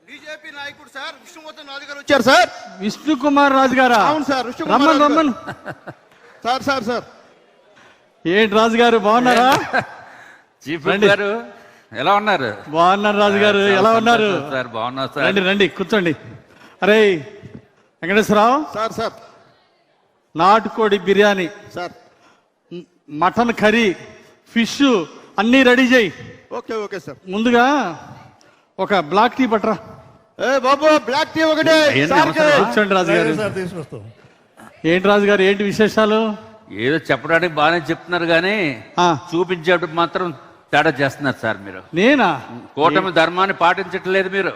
BJP నాయకుడు sir Vishnuvardhan రాజు గారు వచ్చారు సార్. విష్ణు కుమార్ రాజు గారా? అవును సార్. రమ్మను సార్ సార్ సార్. ఏంటి రాజు గారు బాగున్నారా? చీఫ్ గారు ఎలా ఉన్నారు? బాగున్నారు రాజు గారు, ఎలా ఉన్నారు? సార్ బాగున్నారు సార్. రండి రండి కూర్చోండి. అరే వెంకటేశ్వరరావు సార్ సార్. నాటుకోడి biryani sir, mutton curry, fish అన్నీ రెడీ చేయి. Okay okay sir. ముందుగా ఒక బ్లాక్ టీ పట్టరా. ఏ బాబు, బ్లాక్ టీ ఒకటే. కూర్చోండి రాజు గారు. ఏంటి రాజు గారు, ఏంటి విశేషాలు? ఏదో చెప్పడానికి బాగానే చెప్తున్నారు కానీ చూపించేటప్పుడు మాత్రం తేడా చేస్తున్నారు సార్ మీరు. నేనా? కూటమి ధర్మాన్ని పాటించట్లేదు మీరు.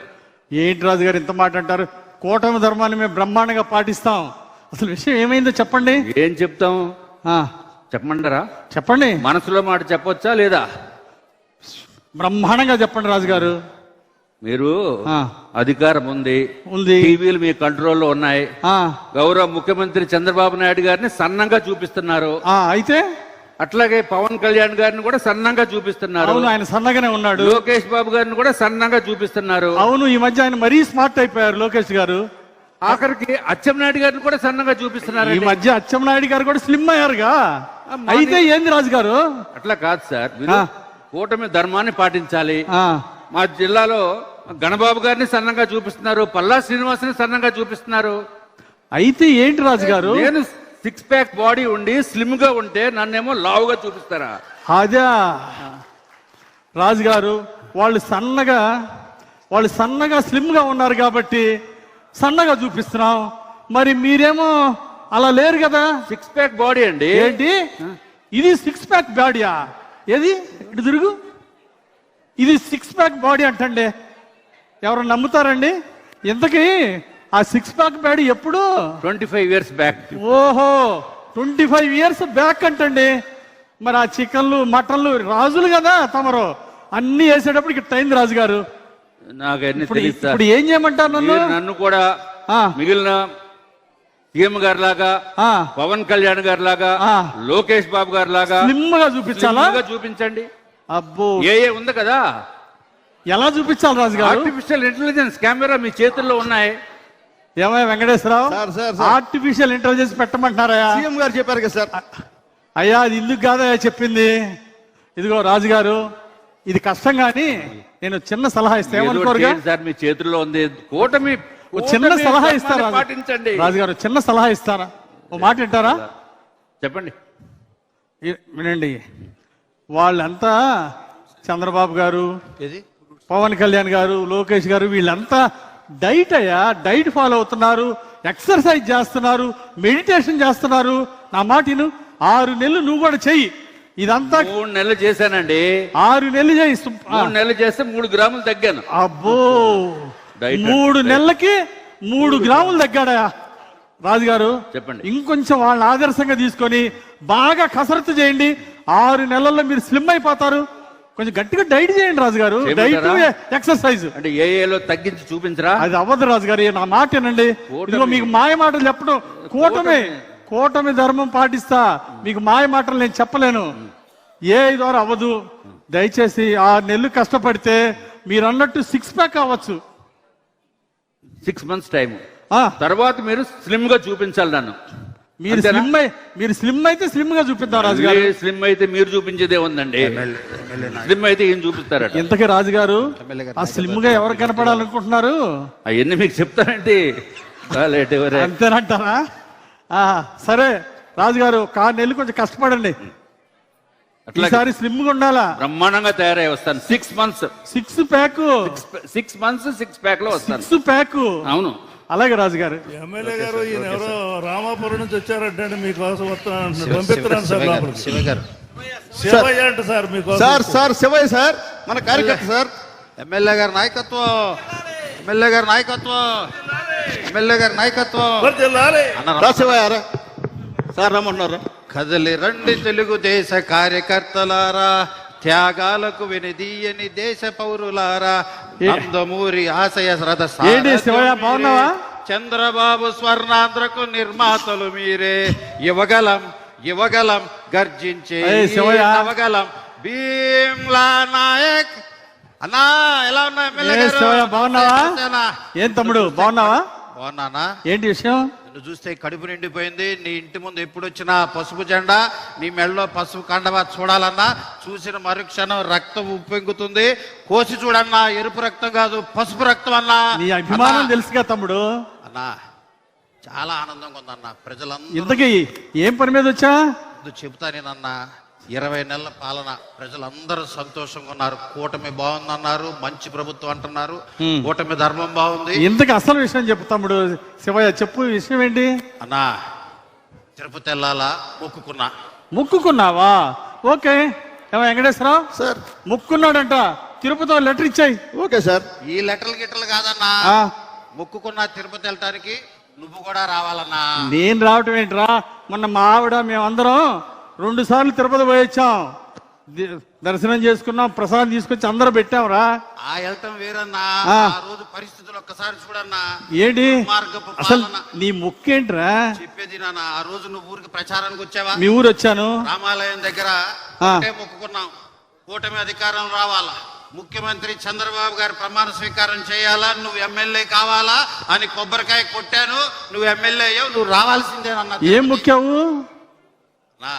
ఏంటి రాజు గారు ఇంత మాట అంటారు? కూటమి ధర్మాన్ని మేము బ్రహ్మాండంగా పాటిస్తాం. అసలు విషయం ఏమైందో చెప్పండి. ఏం చెప్తాం చెప్పమంటారా? చెప్పండి. మనసులో మాట చెప్పొచ్చా లేదా? బ్రహ్మాండంగా చెప్పండి రాజు గారు. మీరు అధికారం ఉంది, టీవీలు మీ కంట్రోల్లో ఉన్నాయి. గౌరవ ముఖ్యమంత్రి చంద్రబాబు నాయుడు గారిని సన్నంగా చూపిస్తున్నారు. అయితే అట్లాగే పవన్ కళ్యాణ్ గారిని కూడా సన్నంగా చూపిస్తున్నారు. అవును, ఆయన సన్నగానే ఉన్నాడు. లోకేష్ బాబు గారిని కూడా సన్నంగా చూపిస్తున్నారు. అవును, ఈ మధ్య ఆయన మరీ స్మార్ట్ అయిపోయారు లోకేష్ గారు. ఆఖరికి అచ్చెన్నాయుడు గారిని కూడా సన్నగా చూపిస్తున్నారు. ఈ మధ్య అచ్చెన్నాయుడు గారు కూడా స్లిమ్ అయ్యారుగా. అయితే ఏంది రాజు గారు? అట్లా కాదు సార్, కూటమి ధర్మాన్ని పాటించాలి. మా జిల్లాలో గణబాబు గారిని సన్నంగా చూపిస్తున్నారు, పల్లా శ్రీనివాసుని సన్నంగా చూపిస్తున్నారు. అయితే ఏంటి రాజు గారు? నేను 6 ప్యాక్ బాడీ ఉండి స్లిమ్ గా ఉంటే నన్నేమో లావుగా చూపిస్తారా? అదే రాజు గారు, వాళ్ళు సన్నగా స్లిమ్ గా ఉన్నారు కాబట్టి సన్నగా చూపిస్తున్నాం. మరి మీరేమో అలా లేరు కదా. 6 ప్యాక్ బాడీ అండి. ఏంటి ఇది 6 ప్యాక్ బాడీయా? ఏది ఇటు తిరుగు. ఇది 6 ప్యాక్ బాడీ అంటండి. ఎవరు నమ్ముతారండి? ఇంతకీ ఆ 6 ప్యాక్ బాడీ ఎప్పుడు? 25 years బ్యాక్. ఓహో, 25 years బ్యాక్ అంటండి. మరి ఆ చికెన్లు మటన్లు రాజులు కదా తమరు, అన్ని వేసేటప్పుడు ఇక్కడ అయింది రాజు గారు. నాకు ఇప్పుడు ఏం చేయమంటారు నన్ను కూడా మిగిలిన సీఎం గారి లాగా, పవన్ కళ్యాణ్ గారి లాగా, లోకేష్ బాబు గారి లాగా స్లిమ్ గా చూపించాలా? చూపించండి. అబ్బో, ఏ ఉంది కదా. ఎలా చూపించాలి రాజు గారు? ఆర్టిఫిషియల్ ఇంటెలిజెన్స్ కెమెరా మీ చేతుల్లో ఉన్నాయి. ఏమయ్య వెంకటేశ్వరరావు, ఆర్టిఫిషియల్ ఇంటెలిజెన్స్ పెట్టమంటున్నారా? సీఎం గారు చెప్పారు కదా సార్. అయ్యా అది ఇందుకు కాదయ్యా చెప్పింది. ఇదిగో రాజు గారు, ఇది కష్టం కానీ నేను చిన్న సలహా ఇస్తా, ఏమనుకోరుగా? సార్ మీ చేతుల్లో ఉంది కూటమి. చిన్న సలహా ఇస్తారా పాటించండి రాజు గారు? చిన్న సలహా ఇస్తారా? ఓ మాట వింటారా? చెప్పండి. వినండి, వాళ్ళంతా చంద్రబాబు గారు, పవన్ కళ్యాణ్ గారు, లోకేష్ గారు వీళ్ళంతా డైట్ ఫాలో అవుతున్నారు, ఎక్సర్సైజ్ చేస్తున్నారు, మెడిటేషన్ చేస్తున్నారు. నా మాటను 6 నెలలు నువ్వు కూడా చెయ్యి. ఇదంతా 3 నెలలు చేశానండి. 6 నెలలు చేయి. 3 నెలలు చేస్తే 3 గ్రాములు తగ్గాను. అబ్బో, 3 నెలలకి 3 గ్రాములు తగ్గాడా రాజుగారు? చెప్పండి. ఇంకొంచెం వాళ్ళని ఆదర్శంగా తీసుకొని బాగా కసరత్తు చేయండి. 6 నెలల్లో మీరు స్లిమ్ అయిపోతారు. కొంచెం గట్టిగా డైట్ చేయండి రాజుగారు. డైట్ ఎక్సర్సైజ్ అంటే ఏఏలో తగ్గించి చూపించరా? అది అవ్వదు రాజుగారు, నా మాట ఏనండి. ఇదిగో మీకు మాయ మాటలు చెప్పడం, కూటమి ధర్మం పాటిస్తా, మీకు మాయ మాటలు నేను చెప్పలేను. ఏ ద్వారా అవ్వదు. దయచేసి 6 నెలలు కష్టపడితే మీరు అన్నట్టు 6 ప్యాక్ అవ్వచ్చు. 6 months టైం తర్వాత మీరు స్లిమ్ గా చూపించాలి నన్ను. మీరు స్లిమ్ అయితే స్లిమ్ గా చూపిద్దాం రాజుగారు. స్లిమ్ అయితే మీరు చూపించేదే ఉందండి. స్లిమ్ అయితే ఏం చూపిస్తారట? ఇంతకీ రాజుగారు ఆ స్లిమ్ గా ఎవరు కనపడాలనుకుంటున్నారు? అవన్నీ మీకు చెప్తానండి. అంతేనంటారా? సరే రాజుగారు, 6 నెలలు కొంచెం కష్టపడండి. ఈసారి స్లిమ్ గా ఉండాలా? బ్రహ్మాండంగా తయారై వస్తాను. 6 months 6 ప్యాక్. 6 months 6 ప్యాక్ లో వస్తాను. 6 ప్యాక్. అవును. అలాగే రాజుగారు. ఎమ్మెల్యే గారు, ఈయన ఎవరో రామాపురం నుంచి వచ్చారంటే మీకోసం పంపిస్తున్నాను సార్ లోపలికి. శివయ్య అంట సార్ మీకోసం. సార్ శివయ్య సార్, మన కార్యకర్త సార్. ఎమ్మెల్యే గారి నాయకత్వం. శివయ్య సార్ రమ్మంటున్నారు. కదలి రండి తెలుగుదేశ కార్యకర్తలారా, త్యాగాలకు వెనుదీయని దేశ పౌరులారా, నందమూరి ఆశయ శ్రద్ధ చంద్రబాబు స్వర్ణాంధ్రకు నిర్మాతలు మీరే. యువగలం గర్జించే నవగలం భీమ్లా నాయక్ అన్నా ఎలా ఉన్నా ఎమ్మెల్యే ఏ గారు? శివయ్య, బాగున్నావా? చూసానా? ఏం తమ్ముడు బాగున్నావా? బాగున్నానా? ఏంటి విషయం? నిన్ను చూస్తే కడుపు నిండిపోయింది. నీ ఇంటి ముందు ఎప్పుడు వచ్చినా పసుపు జెండా, నీ మెడలో పసుపు కండవ చూడాలన్నా చూసిన మరుక్షణం రక్తం ఉప్పొంగుతుంది. కోసి చూడన్నా, ఎరుపు రక్తం కాదు పసుపు రక్తం అన్నా. నీ అభిమానం తెలుసుగా తమ్ముడు. అన్నా చాలా ఆనందంగా ఉందన్నా. ప్రజలందరూ ఇంతకీ ఏం పని మీద వచ్చా? చెబుతా నేనన్నా, 20 నెలల పాలన ప్రజలందరూ సంతోషంగా ఉన్నారు. కూటమి బాగుందన్నారు, మంచి ప్రభుత్వం అంటున్నారు. కూటమి ధర్మం బాగుంది. ఇంతకు అసలు విషయం చెప్పు తమ్ముడు. శివయ్య చెప్పు, విషయం ఏంటి? అన్నా తిరుపతి వెళ్ళాలా మొక్కుకున్నా. మొక్కుకున్నావా? ఓకే. ఏమో వెంకటేశ్వరరావు సార్ మొక్కున్నాడంట, తిరుపతిలో లెటర్ ఇచ్చాయి. Okay sir. ఈ లెటర్లు గిట్టలు కాదన్నా, మొక్కుకున్నా తిరుపతి వెళ్ళటానికి నువ్వు కూడా రావాలన్నా. నేను రావటం ఏంట్రా? మొన్న మా ఆవిడ మేమందరం 2 సార్లు తిరుపతి పోయి వచ్చాం. దర్శనం చేసుకున్నాం, ప్రసాదం తీసుకొచ్చి అందరూ పెట్టాంరా. ఆ వెళ్ళటం వేరన్నా. ఆ. ఆ రోజు పరిస్థితులు ఒక్కసారి చూడన్నా. ఏంటి మార్గపు అసలు పాలన. నీ మొక్కేంట్రా? చెప్పేది నాన్న, ఆ రోజు నువ్వు ఊరికి ప్రచారానికి వచ్చావా? మీ ఊరు వచ్చాను. రామాలయం దగ్గర ఆ. ఒకటే మొక్కుకున్నాం, కూటమి అధికారం రావాలా, ముఖ్యమంత్రి చంద్రబాబు గారు ప్రమాణ స్వీకారం చేయాలా, నువ్వు ఎమ్మెల్యే కావాలా అని కొబ్బరికాయ కొట్టాను. నువ్వు ఎమ్మెల్యే అయ్యావు, నువ్వు రావాల్సిందేనన్నా. ఏం మొక్కావు? నా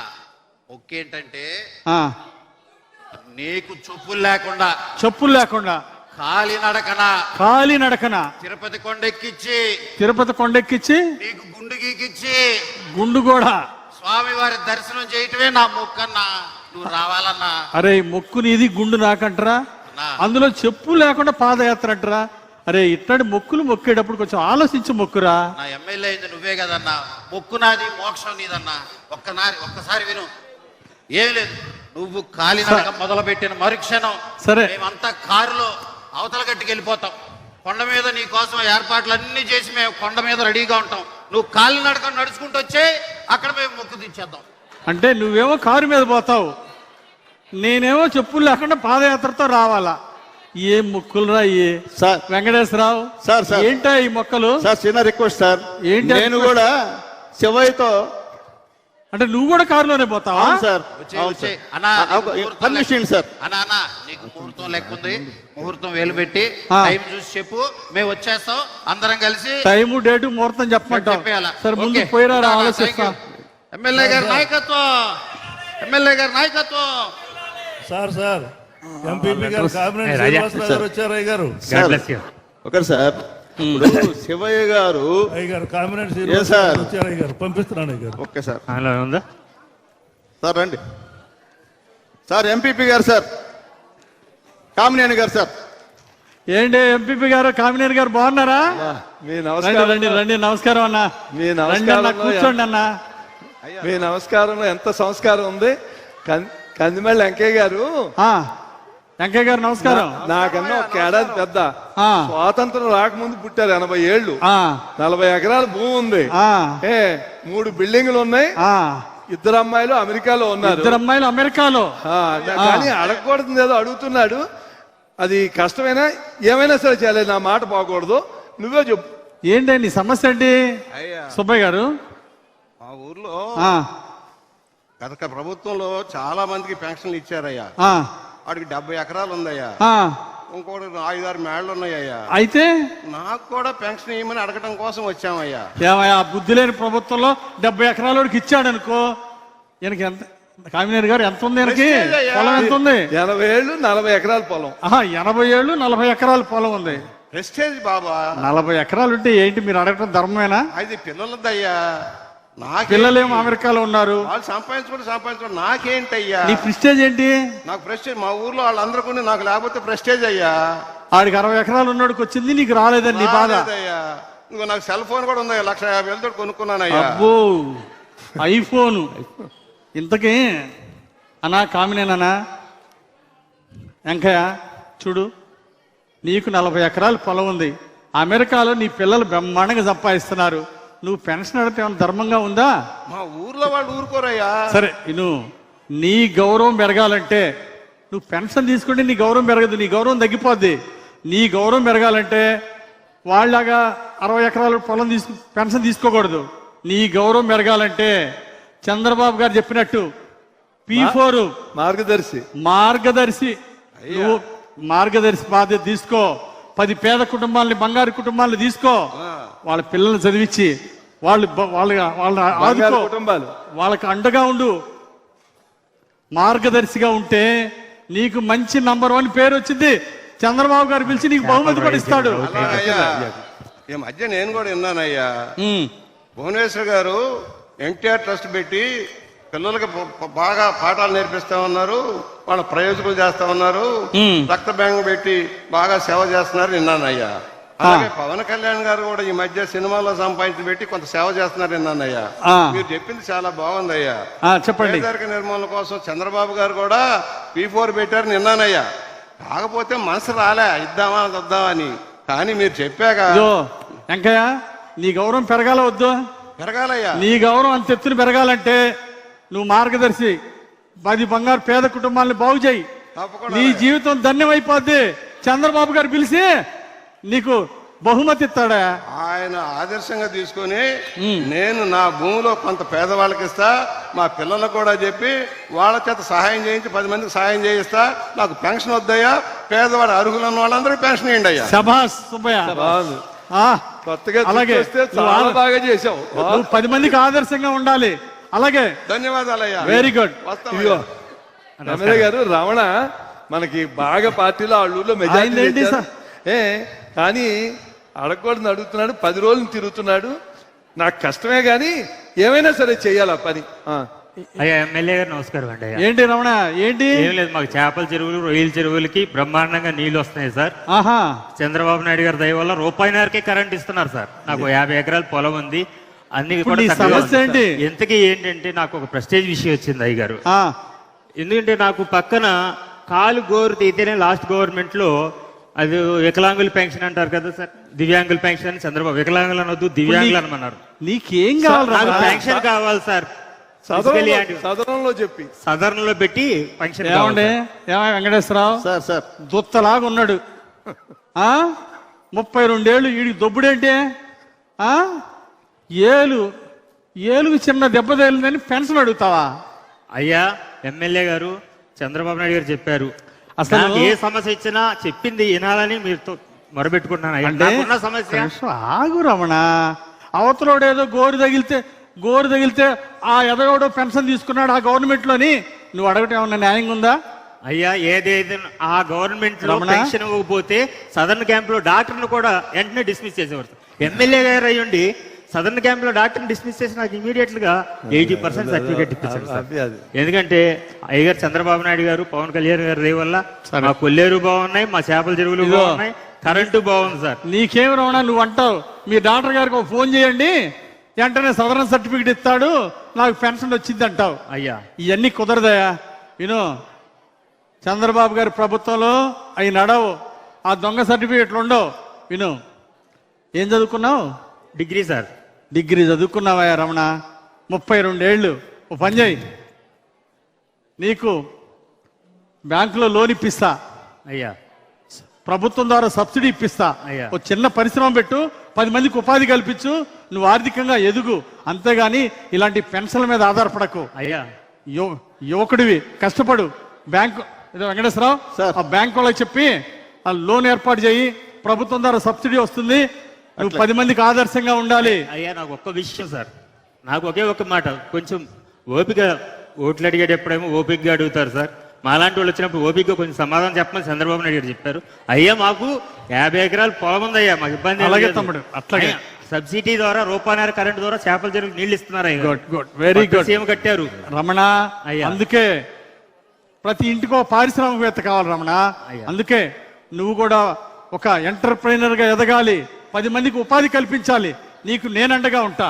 మొక్కేంటంటే ఆ, నీకు చెప్పులు లేకుండా, చెప్పులు లేకుండా కాలి నడకన తిరుపతి కొండెక్కిచ్చి, తిరుపతి కొండెక్కిచ్చి నీకు గుండు గీకిచ్చి గుండు కూడా. స్వామి వారి దర్శనం చేయటమే నా మొక్కన్నా. నువ్వు రావాలన్నా. అరే మొక్కు నీది, గుండు నాకంటరా? అన్నా. అందులో చెప్పు లేకుండా పాదయాత్ర అంటరా? అరే ఇట్లాంటి మొక్కులు మొక్కేటప్పుడు కొంచెం ఆలోచించి మొక్కురా. నా ఎమ్మెల్యే అయింది నువ్వే కదన్నా. మొక్కు నాది, మోక్షం నీదన్నా. ఒక్కసారి విను. ఏం లేదు, నువ్వు కాలినడక మొదలు పెట్టిన మరుక్షణం సరే. మేమంతా కారులో అవతల గట్టుకు వెళ్ళిపోతాం. కొండ మీద నీ కోసం ఏర్పాట్లన్నీ చేసి మేము కొండ మీద రెడీగా ఉంటాం. నువ్వు కాలినడక నడుచుకుంటూ వచ్చే అక్కడ మేము మొక్కు తీర్చేద్దాం. అంటే నువ్వేమో కారు మీద పోతావు, నేనేమో చెప్పులు లేకుండా పాదయాత్రతో రావాలా? ఏం మొక్కులురా ఏ సార్ వెంకటేశ్వరరావు? Sir, sir. ఏంటా ఈ మొక్కలు? సార్ చిన్న రిక్వెస్ట్ సార్. ఏంటి నేను కూడా శివయ్యతో. అంటే నువ్వు కూడా కారులోనే పోతావా? అవును సార్. వచ్చే, అవును వచ్చే. సార్. అన్నా, నీకు ముహూర్తం పర్మిషన్ లెక్క- సార్. అన్నా నీకు ముహూర్తం లెక్క ఉంది. ముహూర్తం వేలు పెట్టి ఆ. టైం చూసి చెప్పు, మేము వచ్చేస్తాం. అందరం కలిసి టైము డేటు ముహూర్తం చెప్పమంటావు. చెప్పేయాలా? సరే ముందు ఓకే. పోయిరా, ఉంటానా? ఆలోచిస్తా. Thank you. ఎమ్మెల్యే గారి నాయకత్వం, ఎమ్మెల్యే గారి నాయకత్వం. సార్ ఎంపీపీ గారు కామినేని శ్రీనివాసరావు గారు వచ్చారు. అయ్య గారు ఒకటి సార్. ఇప్పుడు శివయ్య గారు. కామినేని ఏ శ్రీనివాసరావు సార్? గారు వచ్చారు. అయ్య గారు పంపిస్తున్నాను. అయ్య గారు ఓకే సార్. సార్ రండి సార్. ఎంపీపీ గారు సార్, కామినేని గారు సార్. ఏంటి ఎంపీపీ గారు, కామినేని గారు బాగున్నారా? మీ రండి నమస్కారం. రండి రండి. నమస్కారం అన్న. మీ రండి అన్న, నమస్కారంలో కూర్చోండి అన్న. మీ నమస్కారంలో ఎంత సంస్కారం ఉంది. కందిమల్లి వెంకయ్య గారు ఆ, వెంకయ్య గారు నమస్కారం. నాకన్నా ఒక ఏడాది పెద్ద. ఆ. స్వాతంత్రం రాకముందు పుట్టారు. 80 ఏళ్ళు. ఆ, 40 ఎకరాల భూమి ఉంది. ఆ, 3 బిల్డింగులు ఉన్నాయి. ఆ. 2 అమ్మాయిలు అమెరికాలో ఉన్నారు. 2 అమ్మాయిలు అమెరికాలో. కానీ అడగకూడదు ఏదో అడుగుతున్నాడు. అది కష్టమైనా ఏమైనా సరే చేయలేదు. నా మాట పోకూడదు. నువ్వే చెప్పు. ఏంటి నీ సమస్య ఏంటి సుబ్బయ్య గారు? మా ఊర్లో ఆ, గత ప్రభుత్వంలో చాలా మందికి పెన్షన్లు ఇచ్చారయ్యా. ఆ, వాడికి 70 ఎకరాలు ఉందయ్యా. ఆ. ఇంకోటి 5-6 మేళ్ళు ఉన్నాయ్యా. అయితే నాకు కూడా పెన్షన్ ఇవ్వమని అడగటం కోసం వచ్చామయ్యా. ఏమయ్యా, బుద్ధి లేని ప్రభుత్వంలో 70 ఎకరాలకి ఇచ్చాడు అనుకో. ఈయనకి ఎంత, కామినేని గారు ఎంత ఉంది? ఈయనకి పొలం ఎంత ఉంది? 80 ఏళ్ళు 40 ఎకరాల పొలం. 80 ఏళ్ళు 40 ఎకరాల పొలం ఉంది. ప్రెస్టేజ్ బాబా. 40 ఎకరాలు ఉంటే ఏంటి మీరు అడగటం ధర్మమేనా? అది పిల్లలదయ్యా. నాకు పిల్లలేమో అమెరికాలో ఉన్నారు. వాళ్ళు సంపాదించుకోండి నాకేంటయ్యా? నీ ప్రెస్టేజ్ ఏంటి? నాకు ప్రెస్టేజ్ మా ఊర్లో వాళ్ళందరికీ నాకు లేకపోతే ప్రెస్టేజ్ అయ్యా. ఆడికి 60 ఎకరాలు ఉన్నోడికి వచ్చింది, నీకు రాలేదని నీ బాధ. రాలేదయ్యా. ఇంకో నాకు సెల్ ఫోన్ కూడా ఉందయ్యా. 1,50,000 కొనుక్కున్నానయ్యా. అబ్బో, ఐఫోను. ఇంతకీ అన్నా కామినేనా వెంకయ్య చూడు, నీకు 40 ఎకరాల పొలం ఉంది. అమెరికాలో నీ పిల్లలు బ్రహ్మాండంగా సంపాదిస్తున్నారు. నువ్వు పెన్షన్ అడిగితే ఏమైనా ధర్మంగా ఉందా? మా ఊర్లో వాళ్ళు ఊరుకోరయ్యా. సరే నీ గౌరవం పెరగాలంటే నువ్వు పెన్షన్ తీసుకుంటే నీ గౌరవం పెరగదు, నీ గౌరవం తగ్గిపోద్ది. నీ గౌరవం పెరగాలంటే వాళ్ళలాగా 60 ఎకరాల పొలం పెన్షన్ తీసుకోకూడదు. నీ గౌరవం పెరగాలంటే చంద్రబాబు గారు చెప్పినట్టు P4 మార్గదర్శి మార్గదర్శి నువ్వు మార్గదర్శి బాధ్యత తీసుకో. 10 పేద కుటుంబాలని, బంగారు కుటుంబాలను తీసుకో. వాళ్ళ పిల్లల్ని చదివించి వాళ్ళని ఆదుకో, కుటుంబాలు వాళ్ళకి అండగా ఉండు. మార్గదర్శిగా ఉంటే నీకు మంచి నంబర్ 1 పేరు వచ్చింది. చంద్రబాబు గారు పిలిచి నీకు బహుమతి కూడా ఇస్తాడు. అలాగయ్యా. ఈ మధ్య నేను కూడా విన్నానయ్యా, భువనేశ్వర్ గారు ఎన్టీఆర్ ట్రస్ట్ పెట్టి పిల్లలకి బాగా పాఠాలు నేర్పిస్తా ఉన్నారు, వాళ్ళ ప్రయోజకులు చేస్తా ఉన్నారు, రక్త బ్యాంక్ పెట్టి బాగా సేవ చేస్తున్నారు విన్నానయ్యా. అలాగే పవన్ కళ్యాణ్ గారు కూడా ఈ మధ్య సినిమాలో సంపాదించి పెట్టి కొంత సేవ చేస్తున్నారు విన్నానయ్యా. మీరు చెప్పింది చాలా బాగుందయ్యా. చెప్పండి. పేదరిక నిర్మూలన కోసం చంద్రబాబు గారు కూడా P4 పెట్టారు విన్నానయ్యా. కాకపోతే మనసు రాలే ఇద్దామా వద్దామని. కానీ మీరు చెప్పాక వెంకయ్య, నీ గౌరవం పెరగాల వద్దు? పెరగాలయ్యా. నీ గౌరవం అంత ఎత్తున పెరగాలంటే నువ్వు మార్గదర్శి 10 బంగారు పేద కుటుంబాలను బాగు చేయి. తప్పకుండా. నీ జీవితం ధన్యమైపోద్ది. చంద్రబాబు గారు పిలిచి నీకు బహుమతి ఇస్తాడా? ఆయన ఆదర్శంగా తీసుకొని నేను నా భూమిలో కొంత పేదవాళ్ళకి ఇస్తా, మా పిల్లలకు కూడా చెప్పి వాళ్ళ చేత సహాయం చేయించి 10 మందికి సహాయం చేయిస్తా. నాకు పెన్షన్ వద్దయ్యా, పేదవాడు అర్హులు ఉన్న వాళ్ళందరికీ పెన్షన్ ఇవ్వండి అయ్యా. శభాష్ సుబ్బయ్య. బాగుంది. కొత్తగా అలాగే చాలా బాగా చేసావు. నువ్వు 10 మందికి ఆదర్శంగా ఉండాలి. అలాగే ధన్యవాదాలయ్యా. Very good. ఇదిగో ఎమ్మెల్యే గారు, రమణ మనకి బాగా పార్టీలో ఆళ్ళూరులో మెజారిటీ కానీ అడగకూడదు అడుగుతున్నాడు. 10 రోజులు తిరుగుతున్నాడు. నాకు కష్టమే కానీ ఏమైనా సరే చెయ్యాలి ఆ పని. అయ్యా ఎమ్మెల్యే గారు నమస్కారం అండి. అయ్యా ఏంటి రమణ, ఏంటి? ఏం లేదు, మాకు చేపల చెరువులు, రొయ్యల చెరువులకి బ్రహ్మాండంగా నీళ్లు వస్తున్నాయి సార్. చంద్రబాబు నాయుడు గారి దయ వల్ల ₹1 కరెంట్ ఇస్తున్నారు సార్. నాకు 50 ఎకరాల పొలం ఉంది, అన్ని కూడా సమస్య ఏంటి? ఎంతకీ ఏంటంటే నాకు ఒక ప్రెస్టేజ్ విషయం వచ్చింది అయ్య గారు. ఎందుకంటే నాకు పక్కన కాలు గోరు తీతేనే లాస్ట్ గవర్నమెంట్ లో అది వికలాంగుల పెన్షన్ అంటారు కదా సార్, దివ్యాంగుల పెన్షన్ అని చంద్రబాబు వికలాంగులు అనొద్దు దివ్యాంగులు అనమన్నారు. నీకేం కావాలి? నాకు పెన్షన్ కావాలి సార్. సదనంలో చెప్పి సదనంలో పెట్టి పెన్షన్. ఏమండి వెంకటేశ్వరరావు సార్ దుత్తలాగా ఉన్నాడు. 32 ఏళ్ళు వీడికి దొబ్బుడేంటే? ఏలుగు చిన్న దెబ్బ తగిలిందని పెన్షన్ అడుగుతావా? అయ్యా ఎమ్మెల్యే గారు, చంద్రబాబు నాయుడు గారు చెప్పారు, అసలు ఏ సమస్య ఇచ్చినా చెప్పింది వినాలని మీరుతో మొరబెట్టుకుంటున్నాను. అంటే సమస్య ఆగు రమణ, అవతలోడేదో గోరు తగిలితే ఆ ఎదగోడో పెన్షన్ తీసుకున్నాడు ఆ గవర్నమెంట్ లోని, నువ్వు అడగటం ఏమన్నా న్యాయంగా ఉందా? అయ్యా ఏదైతే ఆ గవర్నమెంట్ లో పెన్షన్ ఇవ్వకపోతే సదరన్ క్యాంప్ లో డాక్టర్ను కూడా వెంటనే డిస్మిస్ చేసేవారు. ఎమ్మెల్యే గారు అయ్యండి సదరన్ క్యాంప్ లో డాక్టర్ డిస్మిస్ చేసి నాకు ఇమీడియట్ గా 80% సర్టిఫికేట్ ఇప్పించారు. ఎందుకంటే అయ్యగారు చంద్రబాబు నాయుడు గారు, పవన్ కళ్యాణ్ గారు రే వల్ల మా కొల్లేరు బాగున్నాయి, మా చేపల చెరువులు బాగున్నాయి, కరెంటు బాగుంది సార్. నీకేం రమణ, నువ్వు అంటావు మీ డాక్టర్ గారికి ఒక ఫోన్ చేయండి వెంటనే సదరన్ సర్టిఫికేట్ ఇస్తాడు, నాకు పెన్షన్ వచ్చింది అంటావు. అయ్యా ఇవన్నీ కుదరదయా. విను, చంద్రబాబు గారి ప్రభుత్వంలో అవి నడవు, ఆ దొంగ సర్టిఫికేట్లు ఉండవు. విను, ఏం చదువుకున్నావు? Degree sir. డిగ్రీ చదువుకున్నావా రమణ? 32 ఏళ్ళు. ఓ పని చేయి, నీకు బ్యాంకులో లోన్ ఇప్పిస్తా, అయ్యా ప్రభుత్వం ద్వారా సబ్సిడీ ఇప్పిస్తా, ఓ చిన్న పరిశ్రమ పెట్టు, 10 మందికి ఉపాధి కల్పించు, నువ్వు ఆర్థికంగా ఎదుగు. అంతేగాని ఇలాంటి పెన్షన్ల మీద ఆధారపడకు. అయ్యా యువకుడివి, కష్టపడు. బ్యాంకు వెంకటేశ్వరరావు ఆ బ్యాంకు వాళ్ళకి చెప్పి ఆ లోన్ ఏర్పాటు చేయి, ప్రభుత్వం ద్వారా సబ్సిడీ వస్తుంది, నువ్వు 10 మందికి ఆదర్శంగా ఉండాలి. అయ్యా నాకు ఒక్క విషయం సార్, నాకు ఒకే ఒక మాట, కొంచెం ఓపిక, ఓట్లు అడిగేటప్పుడేమో ఓపికగా అడుగుతారు సార్, మాలాంటి వాళ్ళు వచ్చినప్పుడు ఓపికగా కొంచెం సమాధానం చెప్పమని చంద్రబాబు నాయుడు గారు చెప్పారు. అయ్యా మాకు 50 ఎకరాల పొలం ఉంది అయ్యా, మాకు ఇబ్బంది అలాగే తమ్ముడు. అట్లాగే సబ్సిడీ ద్వారా ₹1 కరెంట్ ద్వారా చేపల చెరువుకి నీళ్లు ఇస్తున్నారు. Very good. సీఎం కట్టారు రమణ. అందుకే ప్రతి ఇంటికో పారిశ్రామికవేత్త కావాలి రమణ. అందుకే నువ్వు కూడా ఒక ఎంటర్ప్రైనర్ గా ఎదగాలి, 10 మందికి ఉపాధి కల్పించాలి. నీకు నేనండగా ఉంటా.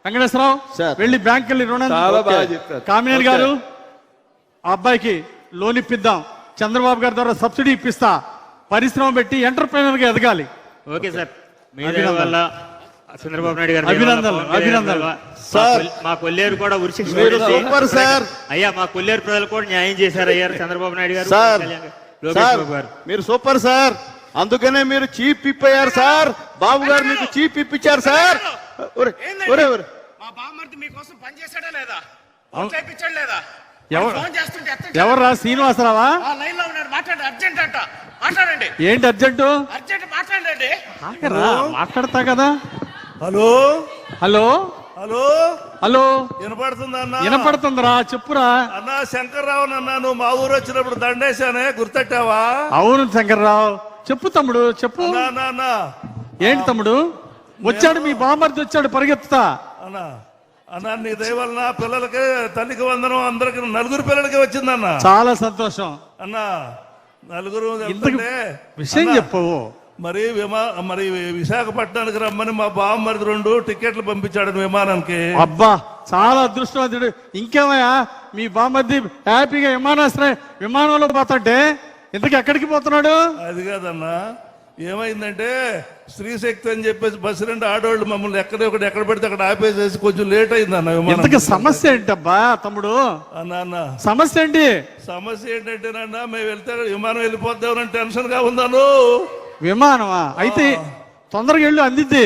వెంకటేశ్వరరావు వెళ్ళి బ్యాంక్ వెళ్ళి రుణం. కామినేని గారు ఆ అబ్బాయికి లోన్ ఇప్పిద్దాం, చంద్రబాబు గారి ద్వారా సబ్సిడీ ఇప్పిస్తా, పరిశ్రమ పెట్టి ఎంటర్ప్రైనర్ గా ఎదగాలి. ఓకే సార్, మీ వల్ల చంద్రబాబు నాయుడు గారు అభినందనలు. మా కొల్లేరు కూడా సార్. అయ్యా మా కొల్లేరు ప్రజలు కూడా న్యాయం చేశారు అయ్యారు చంద్రబాబు నాయుడు గారు, లోకేష్ బాబు గారు. మీరు సూపర్ సార్, అందుకనే మీరు చీఫ్ విప్ అయ్యారు సార్. బాబు గారు మీకు చీఫ్ విప్ ఇచ్చారు సార్. మా బామ్మర్ది మీకోసం పనిచేశాడా లేదా? చేయించాడు లేదా? ఎవరు ఫోన్ చేస్తుంటే ఎత్తండి. ఎవర్రా శ్రీనివాసరావా? ఆ లైన్ లో ఉన్నాడు, మాట్లాడండి, అర్జెంట్ అంట, మాట్లాడండి, ఏంటి అర్జెంటు? అర్జెంట్ మాట్లాడండి. ఆగరా, మాట్లాడతా కదా. హలో హలో హలో హలో, వినపడుతుందా అన్న? వినపడుతుందిరా, చెప్పురా. అన్నా శంకర్రావు అన్న, నువ్వు మా ఊరు వచ్చినప్పుడు దండేశానే, గుర్తెట్టావా? అవును శంకర్రావు, చెప్పు తమ్ముడు, చెప్పు. అన్నా అన్నా అన్నా ఏంటి తమ్ముడు? వచ్చాడు మీ బామర్ది, వచ్చాడు పరిగెత్తుతా. అన్నా అన్నా, నీ దయ వలన పిల్లలకి తల్లికి వందనం అందరికి, నలుగురు పిల్లలకి వచ్చిందన్న. చాలా సంతోషం. అన్నా నలుగురు ఇంతకు వెళ్తుంటే, విషయం అన్నా, చెప్పవు. మరి విశాఖపట్నానికి రమ్మని మా బామ్మరిది 2 టికెట్లు పంపించాడు విమానానికి. అబ్బా, చాలా అదృష్టవంతుడు. ఇంకేమయ్యా, మీ బామర్ది హ్యాపీగా విమానంలో పోతాంటే ఇంతకు ఎక్కడికి పోతున్నాడు? అది కాదన్నా, ఏమైందంటే స్త్రీశక్తి అని చెప్పేసి బస్సు 2 ఆడవాళ్ళు మమ్మల్ని ఎక్కడ పెడితే అక్కడ ఆపేసేసి కొంచెం లేట్ అయిందన్న విమానం. ఇంతకు సమస్య ఏంటబ్బా తమ్ముడు? అన్న సమస్య ఏంటి? సమస్య ఏంటంటేనన్నా, మేము వెళ్తే విమానం వెళ్ళిపోద్దామని టెన్షన్ గా ఉందాను. విమానమా? అయితే తొందరగా వెళ్ళు, అందిద్ది.